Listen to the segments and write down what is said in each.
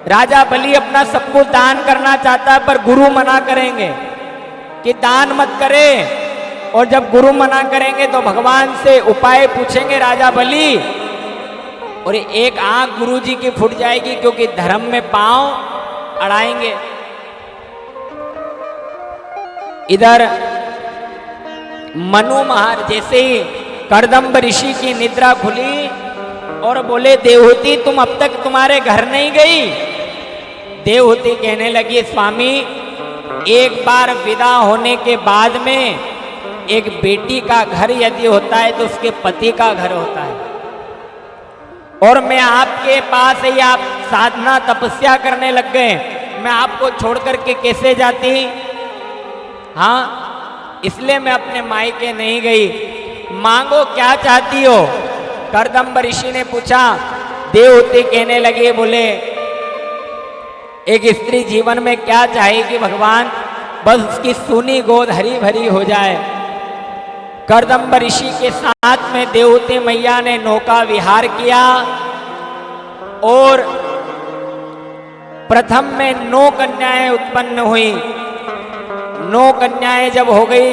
राजा बलि अपना सब कुछ दान करना चाहता है, पर गुरु मना करेंगे कि दान मत करे। और जब गुरु मना करेंगे तो भगवान से उपाय पूछेंगे राजा बलि, और एक आंख गुरु जी की फूट जाएगी, क्योंकि धर्म में पांव अड़ाएंगे। इधर मनु महाराज, जैसे ही कर्दम्ब ऋषि की निद्रा खुली और बोले देवहूति तुम अब तक तुम्हारे घर नहीं गई। देवहूति कहने लगी स्वामी, एक बार विदा होने के बाद में एक बेटी का घर यदि होता है तो उसके पति का घर होता है, और मैं आपके पास ही आप साधना तपस्या करने लग गए, मैं आपको छोड़ करके कैसे जाती। हाँ, इसलिए मैं अपने मायके नहीं गई। मांगो क्या चाहती हो? कर्दम्ब ऋषि ने पूछा। देवहूति कहने लगे, बोले एक स्त्री जीवन में क्या चाहेगी भगवान, बस उसकी सूनी गोद हरी भरी हो जाए। कर्दम्ब ऋषि के साथ में देवहूति मैया ने नौका विहार किया, और प्रथम में 9 कन्याएं उत्पन्न हुई। 9 कन्याएं जब हो गई,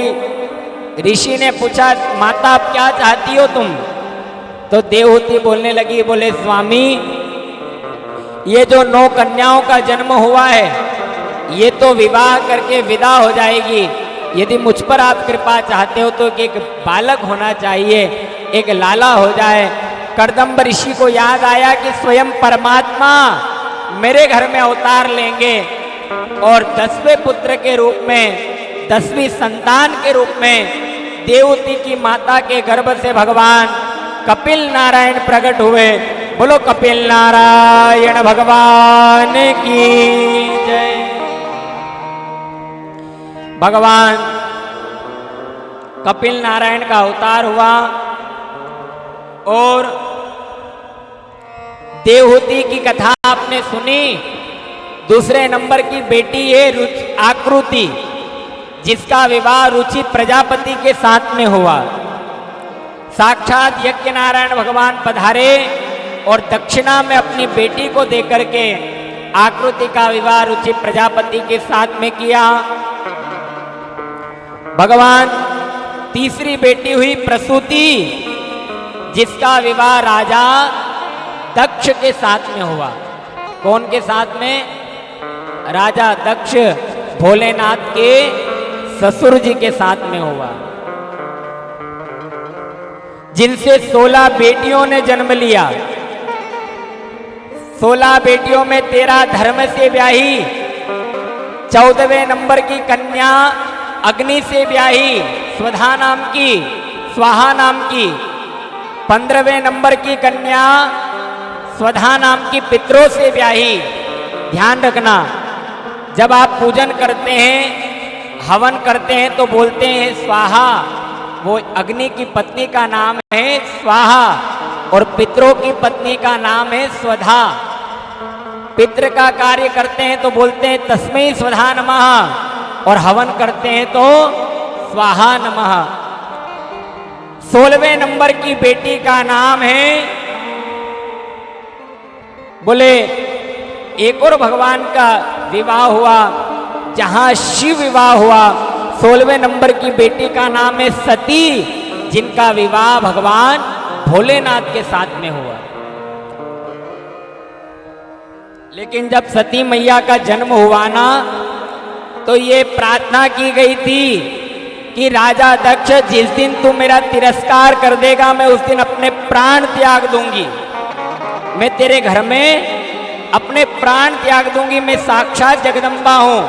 ऋषि ने पूछा माता आप क्या चाहती हो तुम? तो देवहूति बोलने लगी, बोले स्वामी ये जो 9 कन्याओं का जन्म हुआ है, ये तो विवाह करके विदा हो जाएगी। यदि मुझ पर आप कृपा चाहते हो तो एक बालक होना चाहिए, एक लाला हो जाए। कर्दम्ब ऋषि को याद आया कि स्वयं परमात्मा मेरे घर में अवतार लेंगे, और 10वें पुत्र के रूप में, 10वीं संतान के रूप में देवहूति की माता के गर्भ से भगवान कपिल नारायण प्रकट हुए। बोलो कपिल नारायण भगवान की जय। भगवान कपिल नारायण का अवतार हुआ, और देवहूति की कथा आपने सुनी। दूसरे नंबर की बेटी है आकृति, जिसका विवाह रुचि प्रजापति के साथ में हुआ। साक्षात यज्ञ नारायण भगवान पधारे और दक्षिणा में अपनी बेटी को देकर के आकृति का विवाह रुचि प्रजापति के साथ में किया। भगवान तीसरी बेटी हुई प्रसूति, जिसका विवाह राजा दक्ष के साथ में हुआ। कौन के साथ में? राजा दक्ष भोलेनाथ के ससुर जी के साथ में हुआ, जिनसे 16 बेटियों ने जन्म लिया। 16 बेटियों में 13 धर्म से ब्याही, 14वें नंबर की कन्या अग्नि से ब्याही, स्वधा नाम की, स्वाहा नाम की। 15वें नंबर की कन्या स्वधा नाम की पितरों से ब्याही। ध्यान रखना, जब आप पूजन करते हैं, हवन करते हैं तो बोलते हैं स्वाहा, वो अग्नि की पत्नी का नाम है स्वाहा, और पितरों की पत्नी का नाम है स्वधा। पितृ का कार्य करते हैं तो बोलते हैं तस्मै स्वधा नमः, और हवन करते हैं तो स्वाहा नमः। 16वें नंबर की बेटी का नाम है, बोले एक और भगवान का विवाह हुआ, जहां शिव विवाह हुआ। 16वें नंबर की बेटी का नाम है सती, जिनका विवाह भगवान भोलेनाथ के साथ में हुआ। लेकिन जब सती मैया का जन्म हुआ ना, तो ये प्रार्थना की गई थी कि राजा दक्ष जिस दिन तू मेरा तिरस्कार कर देगा, मैं उस दिन अपने प्राण त्याग दूंगी, मैं तेरे घर में अपने प्राण त्याग दूंगी, मैं साक्षात जगदम्बा हूं।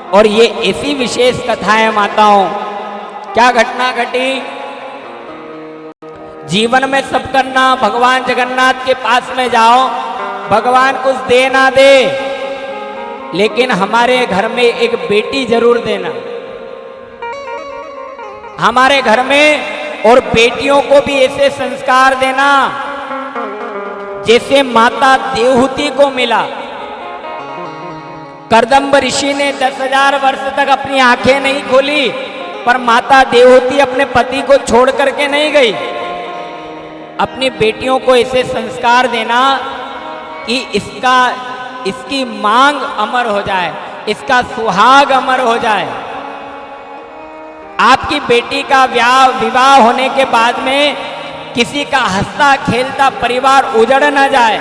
और ये ऐसी विशेष कथा है माताओं। क्या घटना घटी? जीवन में सब करना, भगवान जगन्नाथ के पास में जाओ, भगवान कुछ दे ना दे, लेकिन हमारे घर में एक बेटी जरूर देना, हमारे घर में। और बेटियों को भी ऐसे संस्कार देना जैसे माता देवहूति को मिला। कर्दम्ब ऋषि ने 10,000 वर्ष तक अपनी आंखें नहीं खोली, पर माता देवहूति अपने पति को छोड़ करके नहीं गई। अपनी बेटियों को ऐसे संस्कार देना कि इसका इसकी मांग अमर हो जाए, इसका सुहाग अमर हो जाए। आपकी बेटी का विवाह होने के बाद में किसी का हंसता खेलता परिवार उजड़ न जाए।